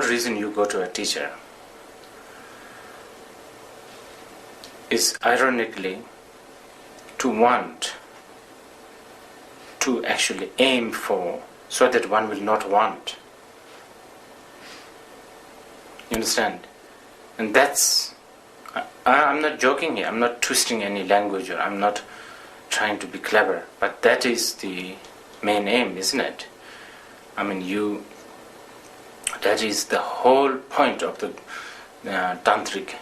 reason you go to a teacher is ironically to want to actually aim for, so that one will not want. You understand? And that's, I'm not joking here, I'm not twisting any language, or I'm not trying to be clever, but that is the main aim, isn't it? I mean, that is the whole point of the tantric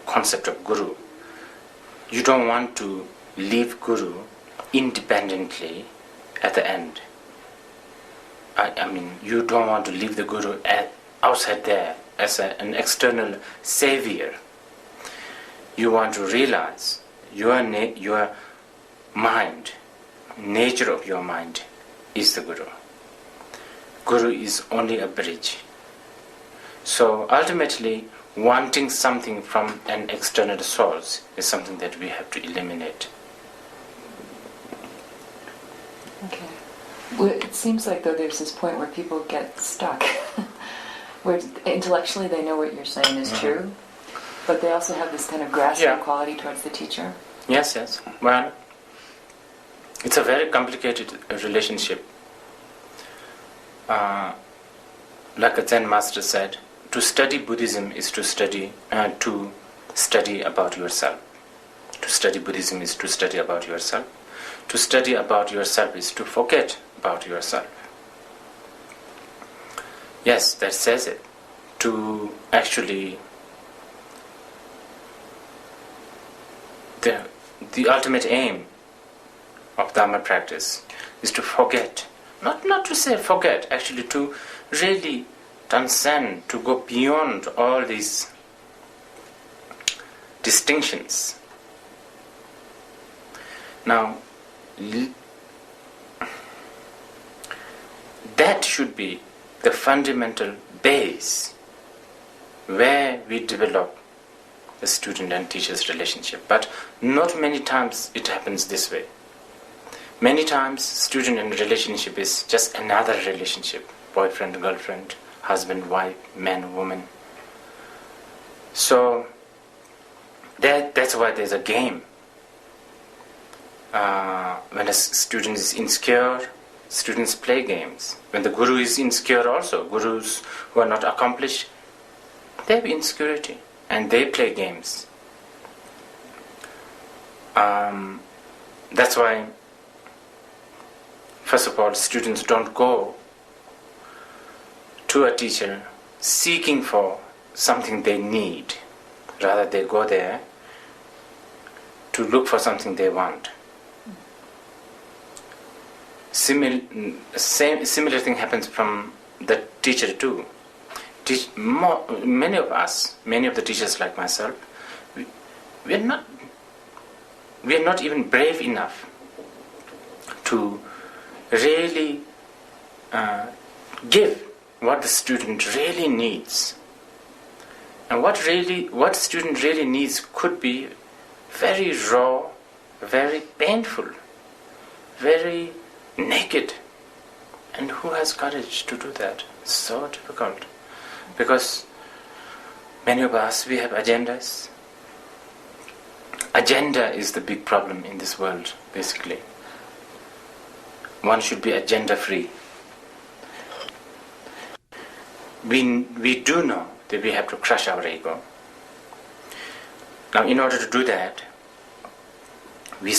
concept of guru. You don't want to leave guru independently at the end. I mean, you don't want to leave the guru outside there as an external savior. You want to realize your mind, nature of your mind is the guru. Guru is only a bridge. So ultimately, wanting something from an external source is something that we have to eliminate. Okay. Well, it seems like though there's this point where people get stuck, where intellectually they know what you're saying is true, but they also have this kind of grasping quality towards the teacher. Yes, yes. Well, it's a very complicated relationship. Like a Zen master said, to study Buddhism is to study about yourself. To study Buddhism is to study about yourself. To study about yourself is to forget about yourself. Yes, that says it. To actually, the ultimate aim of Dharma practice is to forget. Not to say forget, actually to really transcend, to go beyond all these distinctions. Now, that should be the fundamental base where we develop the student and teacher's relationship. But not many times it happens this way. Many times student and relationship is just another relationship. Boyfriend, girlfriend, husband, wife, man, woman. So that's why there's a game. When a student is insecure, students play games. When the guru is insecure also, gurus who are not accomplished, they have insecurity and they play games. That's why, first of all, students don't go to a teacher seeking for something they need. Rather, they go there to look for something they want. Similar thing happens from the teacher too. Many of us, many of the teachers like myself, we are not even brave enough to really give what the student really needs. And what student really needs could be very raw, very painful, very naked. And who has courage to do that? It's so difficult. Because many of us, we have agendas. Agenda is the big problem in this world, basically. One should be agenda free. We do know that we have to crush our ego. Now, in order to do that, we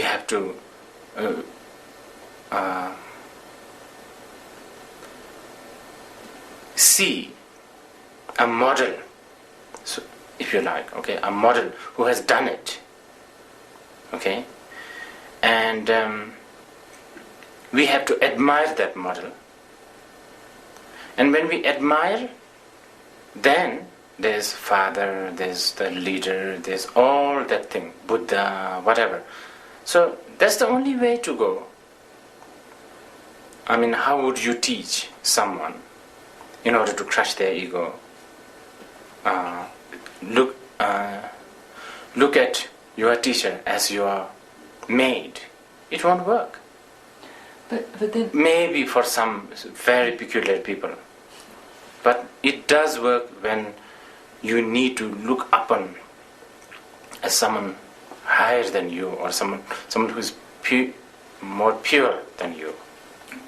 have to see a model, so if you like, okay, a model who has done it, okay, and we have to admire that model. And when we admire, then there's father, there's the leader, there's all that thing, Buddha, whatever. So that's the only way to go. I mean, how would you teach someone in order to crush their ego? Look at your teacher as your maid. It won't work. But then maybe for some very peculiar people. But it does work when you need to look upon as someone higher than you, or someone who is more pure than you.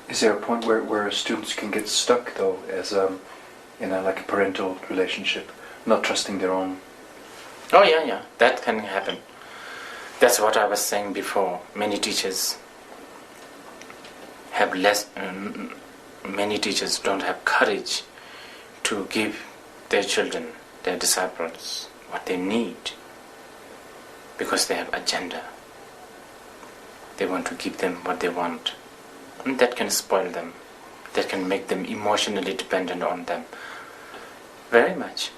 Is there a point where students can get stuck, though, as in like a parental relationship, not trusting their own? Oh yeah, that can happen. That's what I was saying before. Many teachers have many teachers don't have courage to give their children, their disciples, what they need, because they have agenda. They want to give them what they want, and that can spoil them. That can make them emotionally dependent on them. Very much.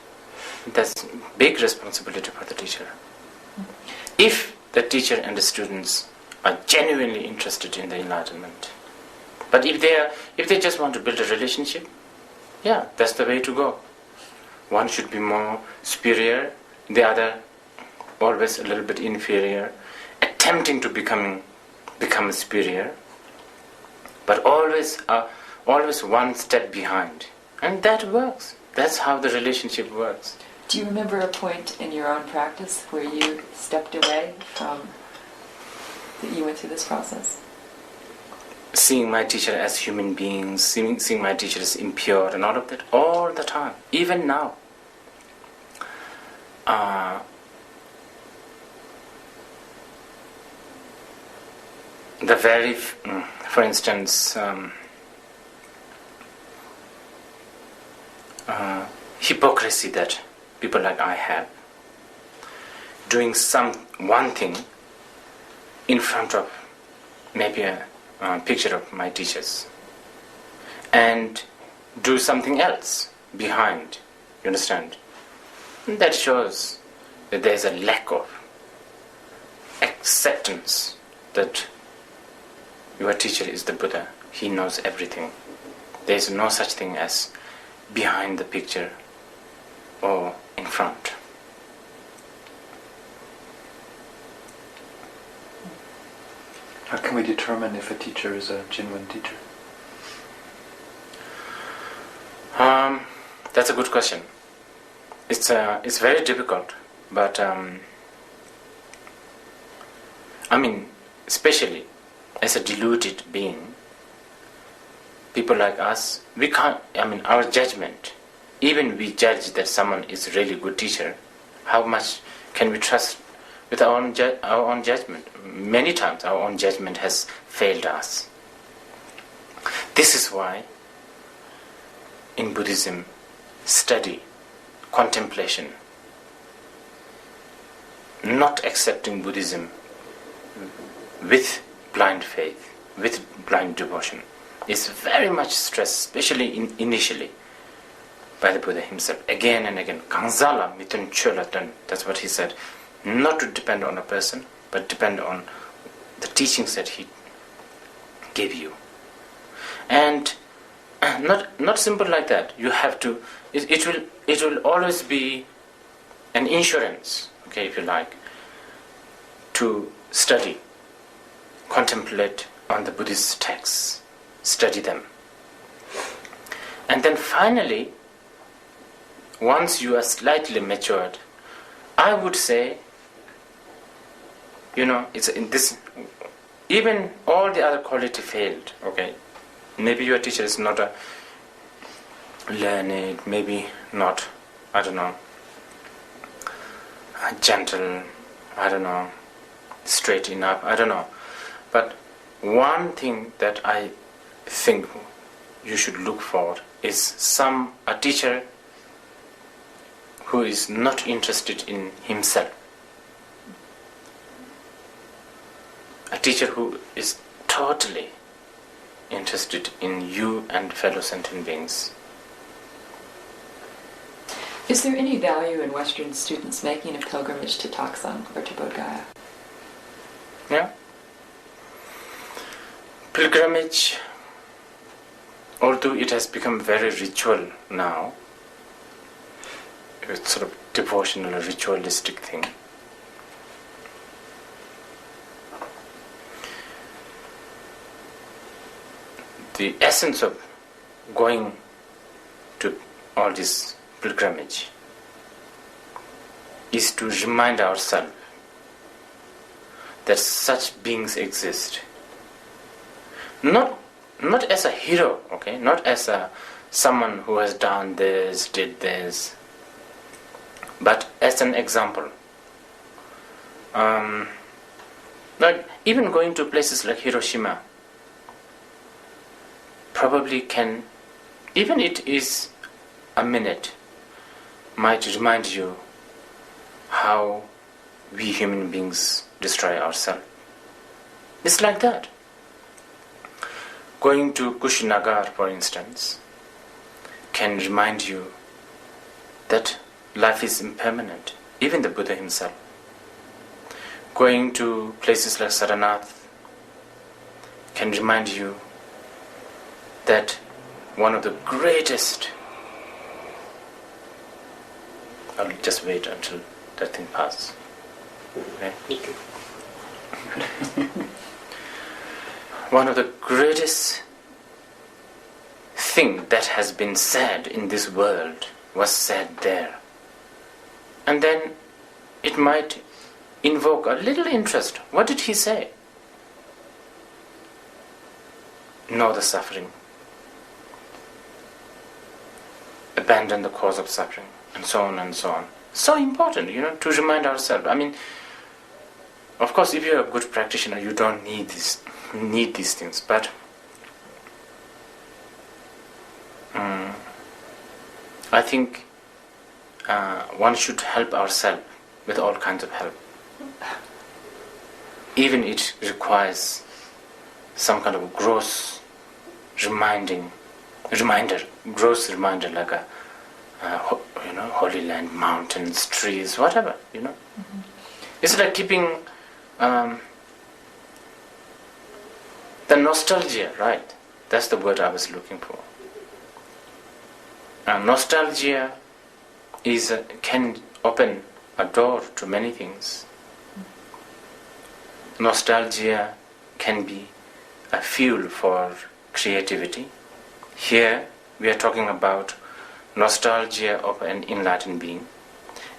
That's big responsibility for the teacher. If the teacher and the students are genuinely interested in the enlightenment. But if they just want to build a relationship, yeah, that's the way to go. One should be more superior, the other always a little bit inferior, attempting to become superior, but always one step behind. And that works. That's how the relationship works. do you remember a point in your own practice where you stepped away from, that you went through this process? Seeing my teacher as human beings, seeing my teacher as impure and all of that, all the time, even now. For instance, hypocrisy that people like I have, doing one thing in front of maybe a picture of my teachers, and do something else behind, you understand? And that shows that there's a lack of acceptance that your teacher is the Buddha. He knows everything. There's no such thing as behind the picture or in front. How can we determine if a teacher is a genuine teacher? That's a good question. It's very difficult, but especially as a deluded being, people like us, we can't. Our judgment, even we judge that someone is a really good teacher, how much can we trust with our own judgment? Many times our own judgment has failed us. This is why in Buddhism, study, contemplation, not accepting Buddhism with blind faith, with blind devotion, is very much stressed, especially initially, by the Buddha himself, again and again. Kangsala mitun cholatan, that's what he said. Not to depend on a person, but depend on the teachings that he gave you. And not simple like that. You have to. It will always be an insurance, okay, if you like, to study, contemplate on the Buddhist texts, study them, and then finally, once you are slightly matured, I would say, it's in this. Even all the other quality failed. Okay, maybe your teacher is not a learned, maybe not, I don't know, gentle, I don't know, straight enough, I don't know. But one thing that I think you should look for is a teacher who is not interested in himself. A teacher who is totally interested in you and fellow sentient beings. Is there any value in Western students making a pilgrimage to Taksang or to Bodh Gaya? Yeah. Pilgrimage, although it has become very ritual now, it's sort of devotional, ritualistic thing. the essence of going to all this pilgrimage is to remind ourselves that such beings exist. Not as a hero, okay? Not as someone who has done this, did this, but as an example. Like even going to places like Hiroshima probably can, even it is a minute, might remind you how we human beings destroy ourselves. It's like that. Going to Kushinagar, for instance, can remind you that life is impermanent, even the Buddha himself. Going to places like Saranath can remind you that one of the greatest... I'll just wait until that thing passes. Okay? One of the greatest thing that has been said in this world was said there. And then it might invoke a little interest. What did he say? Know the suffering. Abandon the cause of suffering. And so on and so on. So important, to remind ourselves. I mean, of course, if you're a good practitioner, you don't need these things. But I think one should help ourselves with all kinds of help. Even it requires some kind of gross reminder, like a Holy Land, mountains, trees, whatever, Mm-hmm. It's like keeping the nostalgia, right? That's the word I was looking for. Nostalgia can open a door to many things. Nostalgia can be a fuel for creativity. Here we are talking about nostalgia of an enlightened being,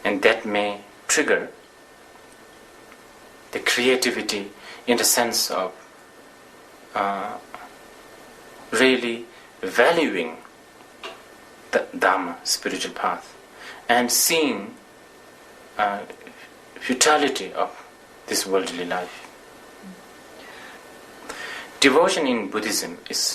and that may trigger the creativity in the sense of really valuing the Dhamma, spiritual path, and seeing futility of this worldly life. Devotion in Buddhism is